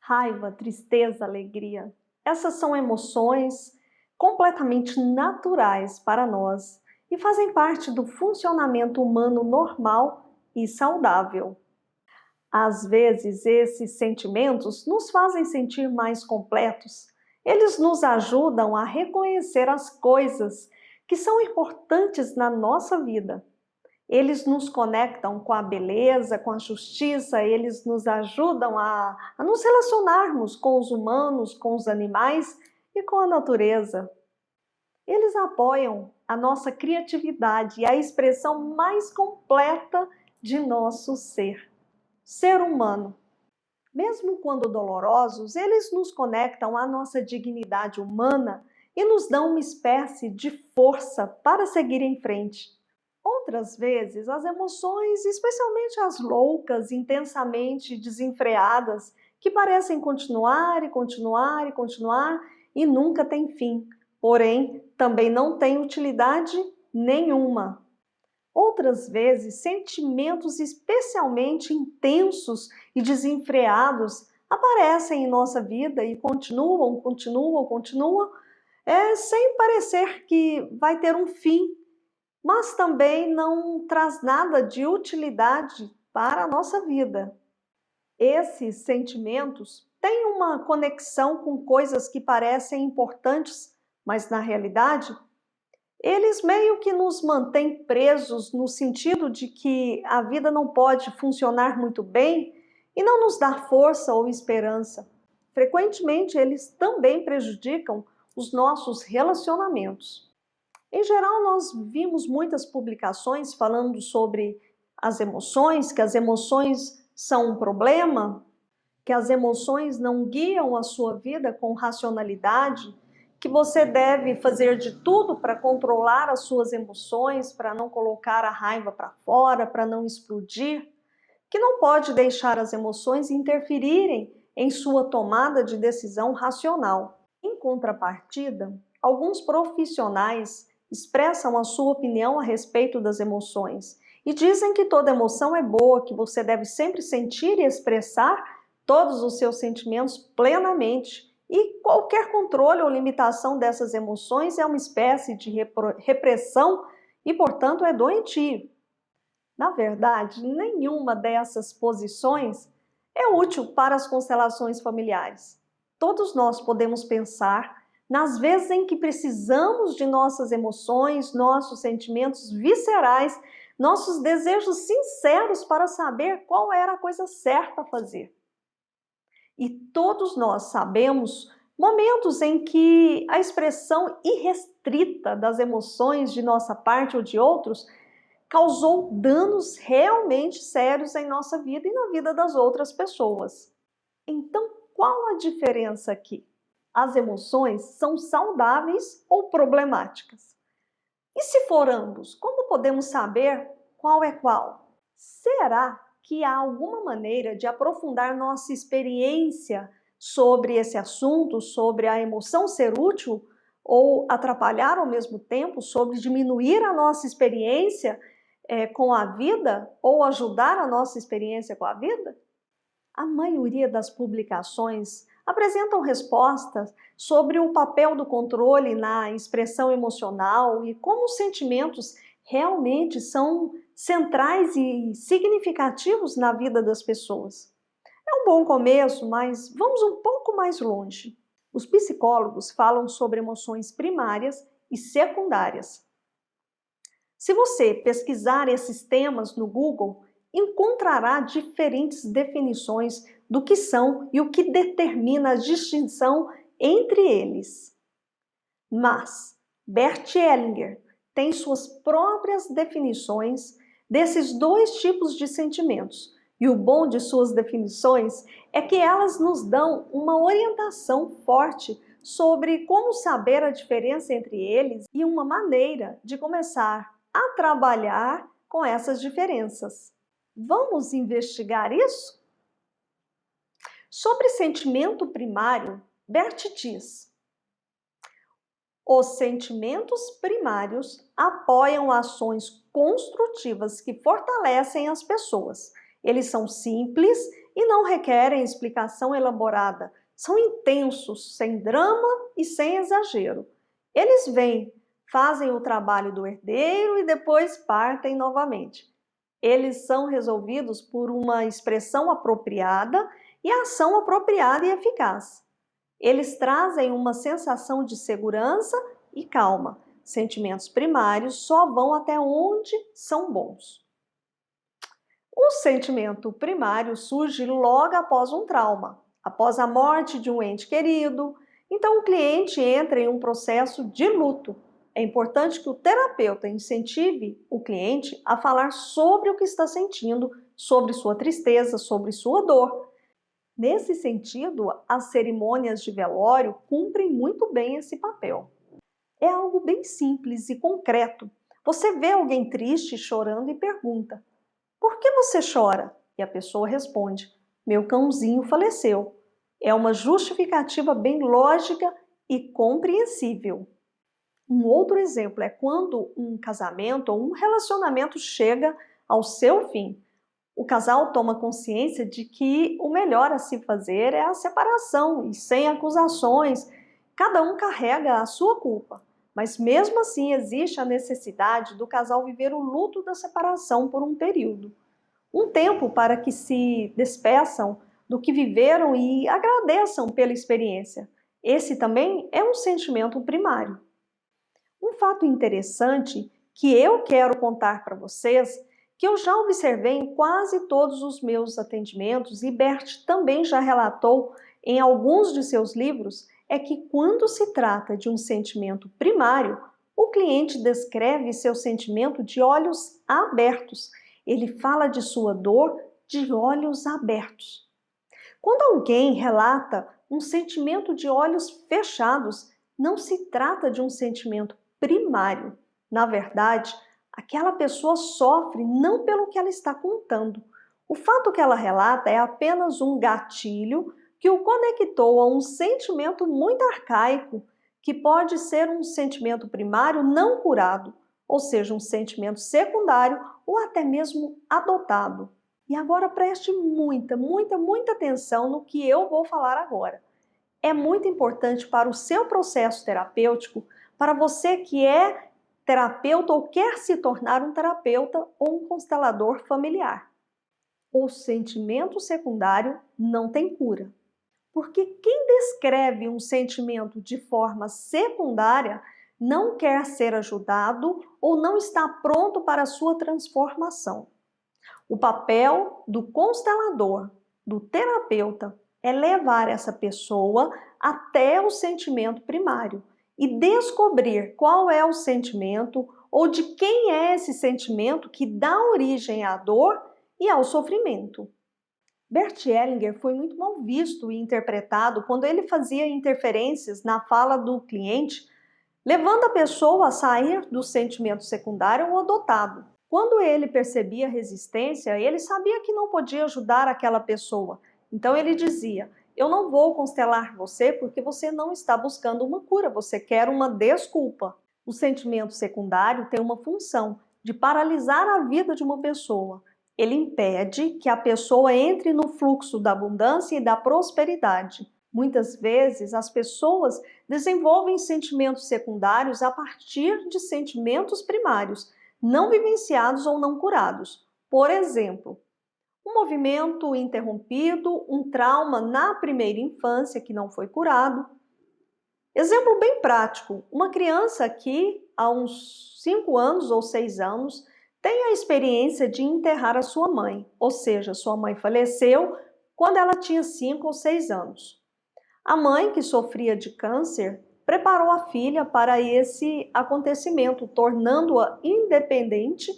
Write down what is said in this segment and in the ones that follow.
Raiva, tristeza, alegria. Essas são emoções completamente naturais para nós e fazem parte do funcionamento humano normal e saudável. Às vezes, esses sentimentos nos fazem sentir mais completos. Eles nos ajudam a reconhecer as coisas que são importantes na nossa vida. Eles nos conectam com a beleza, com a justiça, eles nos ajudam a nos relacionarmos com os humanos, com os animais e com a natureza. Eles apoiam a nossa criatividade e a expressão mais completa de nosso ser humano. Mesmo quando dolorosos, eles nos conectam à nossa dignidade humana e nos dão uma espécie de força para seguir em frente. Outras vezes, as emoções, especialmente as loucas, intensamente desenfreadas, que parecem continuar e continuar e continuar e nunca têm fim, porém também não têm utilidade nenhuma. Outras vezes, sentimentos especialmente intensos e desenfreados aparecem em nossa vida e continuam, sem parecer que vai ter um fim, mas também não traz nada de utilidade para a nossa vida. Esses sentimentos têm uma conexão com coisas que parecem importantes, mas na realidade, eles meio que nos mantêm presos no sentido de que a vida não pode funcionar muito bem e não nos dá força ou esperança. Frequentemente, eles também prejudicam os nossos relacionamentos. Em geral, nós vimos muitas publicações falando sobre as emoções, que as emoções são um problema, que as emoções não guiam a sua vida com racionalidade, que você deve fazer de tudo para controlar as suas emoções, para não colocar a raiva para fora, para não explodir, que não pode deixar as emoções interferirem em sua tomada de decisão racional. Em contrapartida, alguns profissionais expressam a sua opinião a respeito das emoções e dizem que toda emoção é boa, que você deve sempre sentir e expressar todos os seus sentimentos plenamente, e qualquer controle ou limitação dessas emoções é uma espécie de repressão e, portanto, é doentio. Na verdade, nenhuma dessas posições é útil para as constelações familiares. Todos nós podemos pensar nas vezes em que precisamos de nossas emoções, nossos sentimentos viscerais, nossos desejos sinceros para saber qual era a coisa certa a fazer. E todos nós sabemos momentos em que a expressão irrestrita das emoções de nossa parte ou de outros causou danos realmente sérios em nossa vida e na vida das outras pessoas. Então, qual a diferença aqui? As emoções são saudáveis ou problemáticas? E se for ambos, como podemos saber qual é qual? Será que há alguma maneira de aprofundar nossa experiência sobre esse assunto, sobre a emoção ser útil ou atrapalhar ao mesmo tempo, sobre diminuir a nossa experiência com a vida ou ajudar a nossa experiência com a vida? A maioria das publicações apresentam respostas sobre o papel do controle na expressão emocional e como os sentimentos realmente são centrais e significativos na vida das pessoas. É um bom começo, mas vamos um pouco mais longe. Os psicólogos falam sobre emoções primárias e secundárias. Se você pesquisar esses temas no Google, encontrará diferentes definições do que são e o que determina a distinção entre eles. Mas Bert Hellinger tem suas próprias definições desses dois tipos de sentimentos. E o bom de suas definições é que elas nos dão uma orientação forte sobre como saber a diferença entre eles e uma maneira de começar a trabalhar com essas diferenças. Vamos investigar isso? Sobre sentimento primário, Bert diz: os sentimentos primários apoiam ações construtivas que fortalecem as pessoas. Eles são simples e não requerem explicação elaborada. São intensos, sem drama e sem exagero. Eles vêm, fazem o trabalho do herdeiro e depois partem novamente. Eles são resolvidos por uma expressão apropriada e ação apropriada e eficaz. Eles trazem uma sensação de segurança e calma. Sentimentos primários só vão até onde são bons. O sentimento primário surge logo após um trauma, após a morte de um ente querido. Então, o cliente entra em um processo de luto. É importante que o terapeuta incentive o cliente a falar sobre o que está sentindo, sobre sua tristeza, sobre sua dor. Nesse sentido, as cerimônias de velório cumprem muito bem esse papel. É algo bem simples e concreto. Você vê alguém triste chorando e pergunta: por que você chora? E a pessoa responde: meu cãozinho faleceu. É uma justificativa bem lógica e compreensível. Um outro exemplo é quando um casamento ou um relacionamento chega ao seu fim. O casal toma consciência de que o melhor a se fazer é a separação e sem acusações. Cada um carrega a sua culpa, mas mesmo assim existe a necessidade do casal viver o luto da separação por um período. Um tempo para que se despeçam do que viveram e agradeçam pela experiência. Esse também é um sentimento primário. Um fato interessante que eu quero contar para vocês, que eu já observei em quase todos os meus atendimentos e Bert também já relatou em alguns de seus livros, é que quando se trata de um sentimento primário, o cliente descreve seu sentimento de olhos abertos. Ele fala de sua dor de olhos abertos. Quando alguém relata um sentimento de olhos fechados, não se trata de um sentimento primário. Na verdade, aquela pessoa sofre não pelo que ela está contando. O fato que ela relata é apenas um gatilho que o conectou a um sentimento muito arcaico, que pode ser um sentimento primário não curado, ou seja, um sentimento secundário ou até mesmo adotado. E agora preste muita atenção no que eu vou falar agora. É muito importante para o seu processo terapêutico, para você que é terapeuta ou quer se tornar um terapeuta ou um constelador familiar. O sentimento secundário não tem cura. Porque quem descreve um sentimento de forma secundária não quer ser ajudado ou não está pronto para a sua transformação. O papel do constelador, do terapeuta, é levar essa pessoa até o sentimento primário e descobrir qual é o sentimento ou de quem é esse sentimento que dá origem à dor e ao sofrimento. Bert Hellinger foi muito mal visto e interpretado quando ele fazia interferências na fala do cliente, levando a pessoa a sair do sentimento secundário ou adotado. Quando ele percebia resistência, ele sabia que não podia ajudar aquela pessoa. Então ele dizia: eu não vou constelar você porque você não está buscando uma cura, você quer uma desculpa. O sentimento secundário tem uma função de paralisar a vida de uma pessoa. Ele impede que a pessoa entre no fluxo da abundância e da prosperidade. Muitas vezes as pessoas desenvolvem sentimentos secundários a partir de sentimentos primários, não vivenciados ou não curados. Por exemplo, um movimento interrompido, um trauma na primeira infância que não foi curado. Exemplo bem prático, uma criança que há uns 5 anos ou 6 anos tem a experiência de enterrar a sua mãe, ou seja, sua mãe faleceu quando ela tinha 5 ou 6 anos. A mãe, que sofria de câncer, preparou a filha para esse acontecimento, tornando-a independente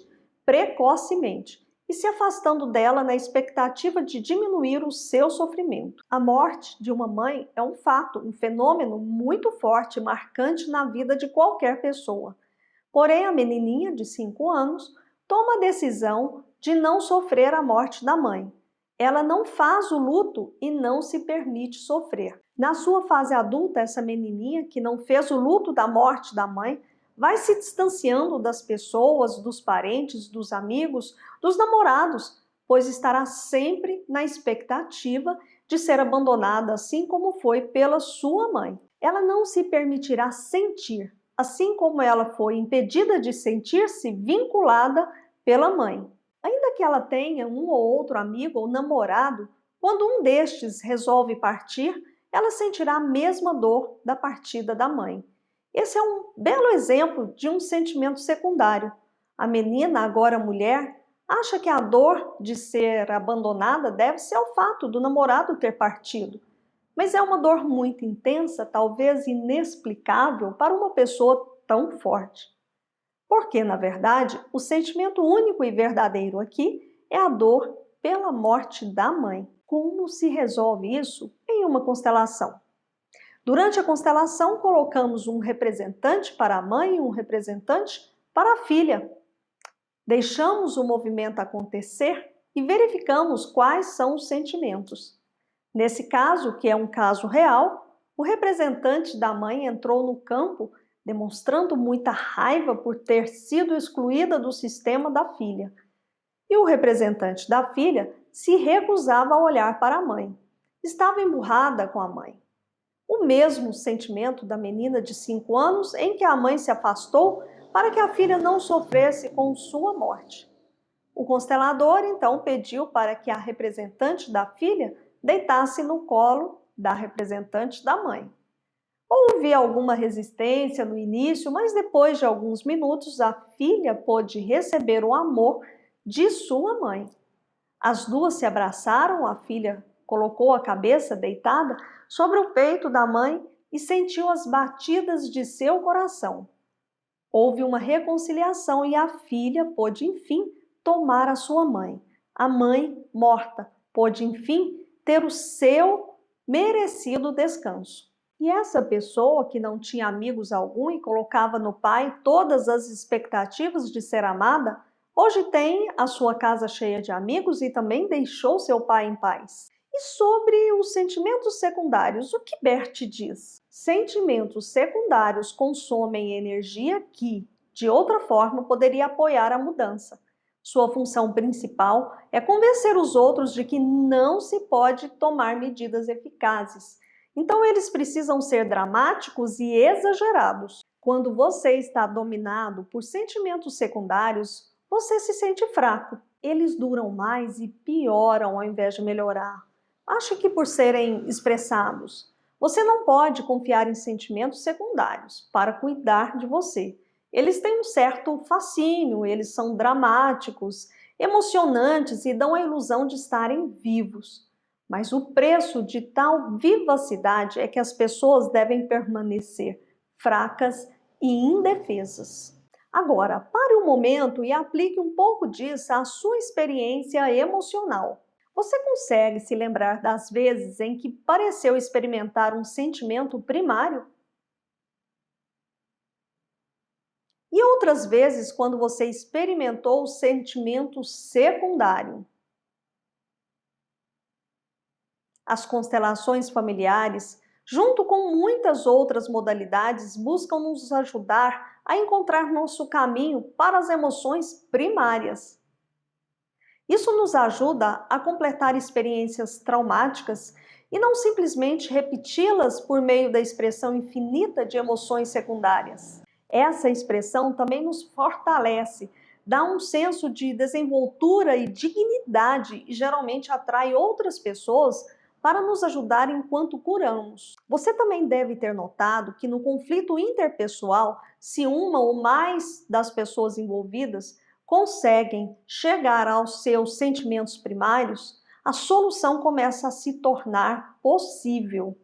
precocemente e se afastando dela na expectativa de diminuir o seu sofrimento. A morte de uma mãe é um fato, um fenômeno muito forte e marcante na vida de qualquer pessoa. Porém, a menininha de 5 anos toma a decisão de não sofrer a morte da mãe. Ela não faz o luto e não se permite sofrer. Na sua fase adulta, essa menininha que não fez o luto da morte da mãe vai se distanciando das pessoas, dos parentes, dos amigos, dos namorados, pois estará sempre na expectativa de ser abandonada, assim como foi pela sua mãe. Ela não se permitirá sentir, assim como ela foi impedida de sentir-se vinculada pela mãe. Ainda que ela tenha um ou outro amigo ou namorado, quando um destes resolve partir, ela sentirá a mesma dor da partida da mãe. Esse é um belo exemplo de um sentimento secundário. A menina, agora mulher, acha que a dor de ser abandonada deve ser ao fato do namorado ter partido. Mas é uma dor muito intensa, talvez inexplicável para uma pessoa tão forte. Porque, na verdade, o sentimento único e verdadeiro aqui é a dor pela morte da mãe. Como se resolve isso em uma constelação? Durante a constelação, colocamos um representante para a mãe e um representante para a filha. Deixamos o movimento acontecer e verificamos quais são os sentimentos. Nesse caso, que é um caso real, o representante da mãe entrou no campo demonstrando muita raiva por ter sido excluída do sistema da filha. E o representante da filha se recusava a olhar para a mãe. Estava emburrada com a mãe. O mesmo sentimento da menina de 5 anos em que a mãe se afastou para que a filha não sofresse com sua morte. O constelador então pediu para que a representante da filha deitasse no colo da representante da mãe. Houve alguma resistência no início, mas depois de alguns minutos a filha pôde receber o amor de sua mãe. As duas se abraçaram, a filha colocou a cabeça deitada sobre o peito da mãe e sentiu as batidas de seu coração. Houve uma reconciliação e a filha pôde, enfim, tomar a sua mãe. A mãe, morta, pôde, enfim, ter o seu merecido descanso. E essa pessoa que não tinha amigos algum e colocava no pai todas as expectativas de ser amada, hoje tem a sua casa cheia de amigos e também deixou seu pai em paz. E sobre os sentimentos secundários, o que Bert diz? Sentimentos secundários consomem energia que, de outra forma, poderia apoiar a mudança. Sua função principal é convencer os outros de que não se pode tomar medidas eficazes. Então, eles precisam ser dramáticos e exagerados. Quando você está dominado por sentimentos secundários, você se sente fraco. Eles duram mais e pioram ao invés de melhorar. Ache que por serem expressados, você não pode confiar em sentimentos secundários para cuidar de você. Eles têm um certo fascínio, eles são dramáticos, emocionantes e dão a ilusão de estarem vivos. Mas o preço de tal vivacidade é que as pessoas devem permanecer fracas e indefesas. Agora, pare um momento e aplique um pouco disso à sua experiência emocional. Você consegue se lembrar das vezes em que pareceu experimentar um sentimento primário? E outras vezes quando você experimentou o sentimento secundário? As constelações familiares, junto com muitas outras modalidades, buscam nos ajudar a encontrar nosso caminho para as emoções primárias. Isso nos ajuda a completar experiências traumáticas e não simplesmente repeti-las por meio da expressão infinita de emoções secundárias. Essa expressão também nos fortalece, dá um senso de desenvoltura e dignidade e geralmente atrai outras pessoas para nos ajudar enquanto curamos. Você também deve ter notado que no conflito interpessoal, se uma ou mais das pessoas envolvidas conseguem chegar aos seus sentimentos primários, a solução começa a se tornar possível.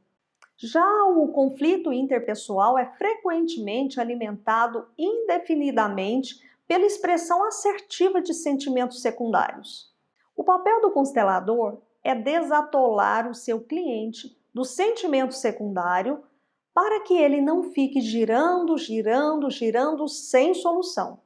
Já o conflito interpessoal é frequentemente alimentado indefinidamente pela expressão assertiva de sentimentos secundários. O papel do constelador é desatolar o seu cliente do sentimento secundário para que ele não fique girando sem solução.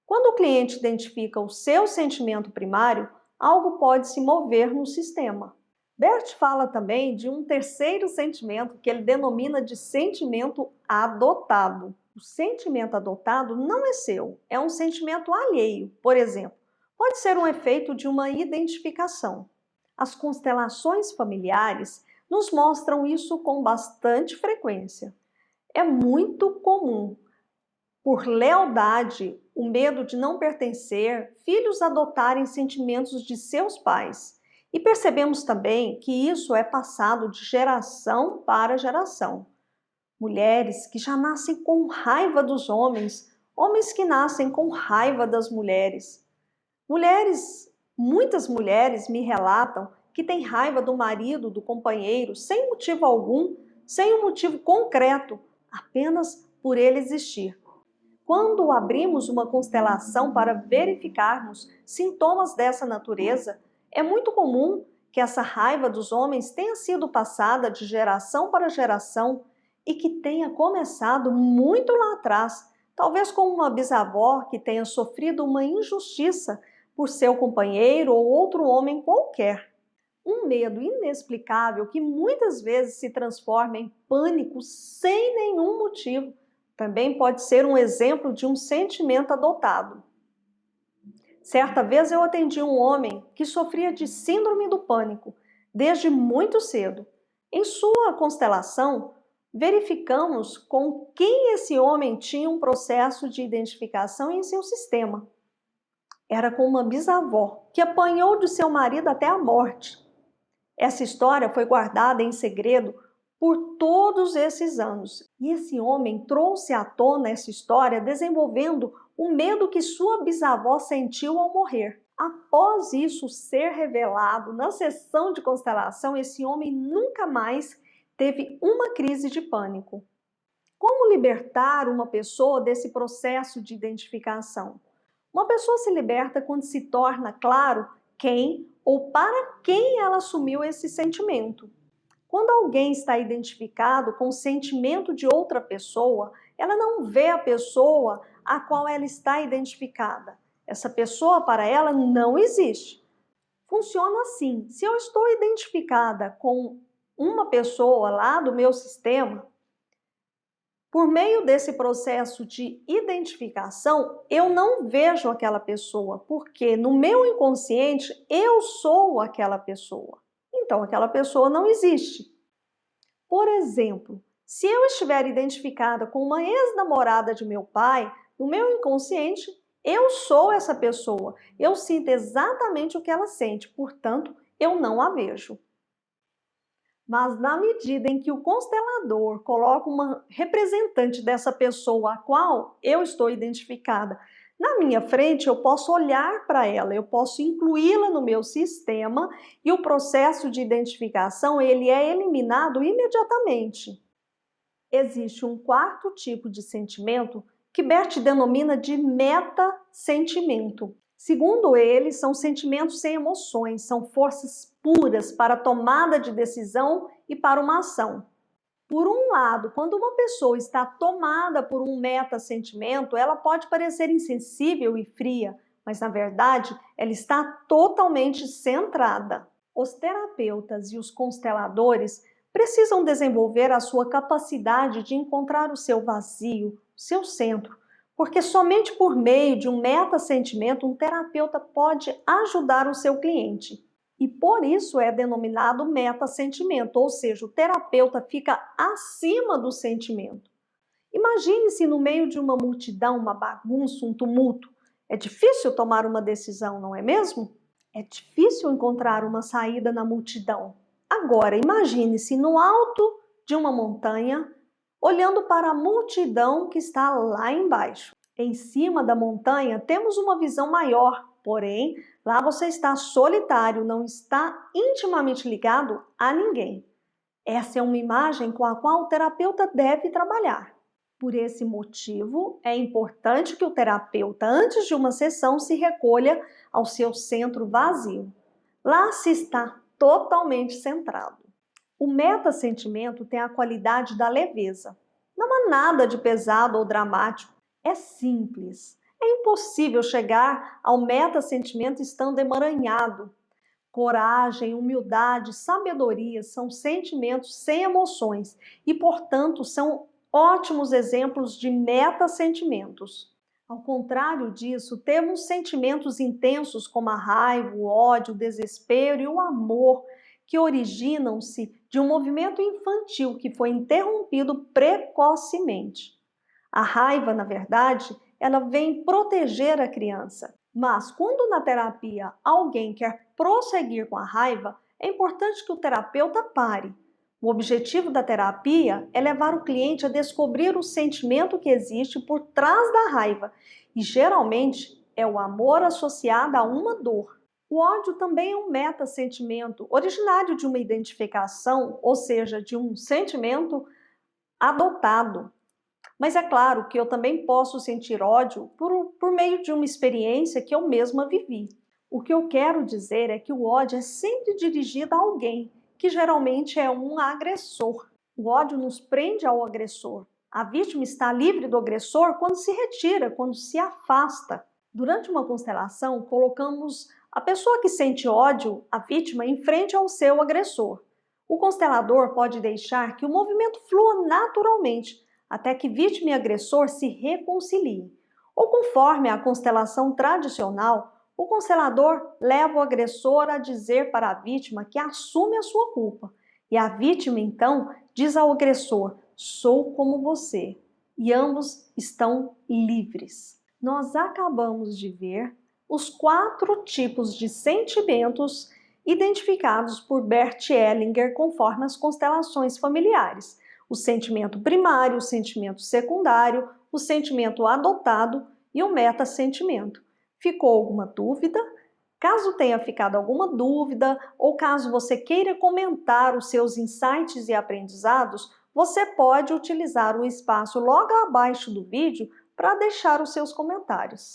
Quando o cliente identifica o seu sentimento primário, algo pode se mover no sistema. Bert fala também de um terceiro sentimento que ele denomina de sentimento adotado. O sentimento adotado não é seu, é um sentimento alheio. Por exemplo, Pode ser um efeito de uma identificação. As constelações familiares nos mostram isso com bastante frequência. É muito comum, por lealdade, o medo de não pertencer, filhos adotarem sentimentos de seus pais. E percebemos também que isso é passado de geração para geração. Mulheres que já nascem com raiva dos homens, homens que nascem com raiva das mulheres. Muitas mulheres me relatam que têm raiva do marido, do companheiro, sem motivo algum, sem um motivo concreto, apenas por ele existir. Quando abrimos uma constelação para verificarmos sintomas dessa natureza, é muito comum que essa raiva dos homens tenha sido passada de geração para geração e que tenha começado muito lá atrás, talvez com uma bisavó que tenha sofrido uma injustiça por seu companheiro ou outro homem qualquer. Um medo inexplicável que muitas vezes se transforma em pânico sem nenhum motivo. Também pode ser um exemplo de um sentimento adotado. Certa vez eu atendi um homem que sofria de síndrome do pânico desde muito cedo. Em sua constelação, verificamos com quem esse homem tinha um processo de identificação em seu sistema. Era com uma bisavó que apanhou de seu marido até a morte. Essa história foi guardada em segredo por todos esses anos. E esse homem trouxe à tona essa história desenvolvendo o medo que sua bisavó sentiu ao morrer. Após isso ser revelado na sessão de constelação, esse homem nunca mais teve uma crise de pânico. Como libertar uma pessoa desse processo de identificação? Uma pessoa se liberta quando se torna claro quem ou para quem ela assumiu esse sentimento. Quando alguém está identificado com o sentimento de outra pessoa, ela não vê a pessoa a qual ela está identificada. Essa pessoa para ela não existe. Funciona assim: se eu estou identificada com uma pessoa lá do meu sistema, por meio desse processo de identificação, eu não vejo aquela pessoa, porque no meu inconsciente eu sou aquela pessoa. Então aquela pessoa não existe. Por exemplo, se eu estiver identificada com uma ex-namorada de meu pai, no meu inconsciente eu sou essa pessoa. Eu sinto exatamente o que ela sente, portanto, eu não a vejo. Mas na medida em que o constelador coloca uma representante dessa pessoa a qual eu estou identificada na minha frente, eu posso olhar para ela, eu posso incluí-la no meu sistema e o processo de identificação ele é eliminado imediatamente. Existe um quarto tipo de sentimento que Bert denomina de meta-sentimento. Segundo ele, são sentimentos sem emoções, são forças puras para a tomada de decisão e para uma ação. Por um lado, quando uma pessoa está tomada por um meta-sentimento, ela pode parecer insensível e fria, mas na verdade ela está totalmente centrada. Os terapeutas e os consteladores precisam desenvolver a sua capacidade de encontrar o seu vazio, o seu centro, porque somente por meio de um meta-sentimento um terapeuta pode ajudar o seu cliente. E por isso é denominado meta-sentimento, ou seja, o terapeuta fica acima do sentimento. Imagine-se no meio de uma multidão, uma bagunça, um tumulto. É difícil tomar uma decisão, não é mesmo? É difícil encontrar uma saída na multidão. Agora, imagine-se no alto de uma montanha, olhando para a multidão que está lá embaixo. Em cima da montanha temos uma visão maior, porém, lá você está solitário, não está intimamente ligado a ninguém. Essa é uma imagem com a qual o terapeuta deve trabalhar. Por esse motivo, é importante que o terapeuta, antes de uma sessão, se recolha ao seu centro vazio. Lá se está totalmente centrado. O meta-sentimento tem a qualidade da leveza. Não há nada de pesado ou dramático. É simples. É impossível chegar ao meta-sentimento estando emaranhado. Coragem, humildade, sabedoria são sentimentos sem emoções e, portanto, são ótimos exemplos de meta-sentimentos. Ao contrário disso, temos sentimentos intensos como a raiva, o ódio, o desespero e o amor, que originam-se de um movimento infantil que foi interrompido precocemente. A raiva, na verdade, ela vem proteger a criança. Mas quando na terapia alguém quer prosseguir com a raiva, é importante que o terapeuta pare. O objetivo da terapia é levar o cliente a descobrir o sentimento que existe por trás da raiva, e geralmente é o amor associado a uma dor. O ódio também é um metassentimento, originário de uma identificação, ou seja, de um sentimento adotado. Mas é claro que eu também posso sentir ódio por meio de uma experiência que eu mesma vivi. O que eu quero dizer é que o ódio é sempre dirigido a alguém, que geralmente é um agressor. O ódio nos prende ao agressor. A vítima está livre do agressor quando se retira, quando se afasta. Durante uma constelação, colocamos a pessoa que sente ódio, a vítima, em frente ao seu agressor. O constelador pode deixar que o movimento flua naturalmente, até que vítima e agressor se reconciliem. Ou conforme a constelação tradicional, o constelador leva o agressor a dizer para a vítima que assume a sua culpa. E a vítima, então, diz ao agressor: sou como você. E ambos estão livres. Nós acabamos de ver os 4 tipos de sentimentos identificados por Bert Hellinger conforme as constelações familiares: o sentimento primário, o sentimento secundário, o sentimento adotado e o metassentimento. Ficou alguma dúvida? Caso tenha ficado alguma dúvida ou caso você queira comentar os seus insights e aprendizados, você pode utilizar o espaço logo abaixo do vídeo para deixar os seus comentários.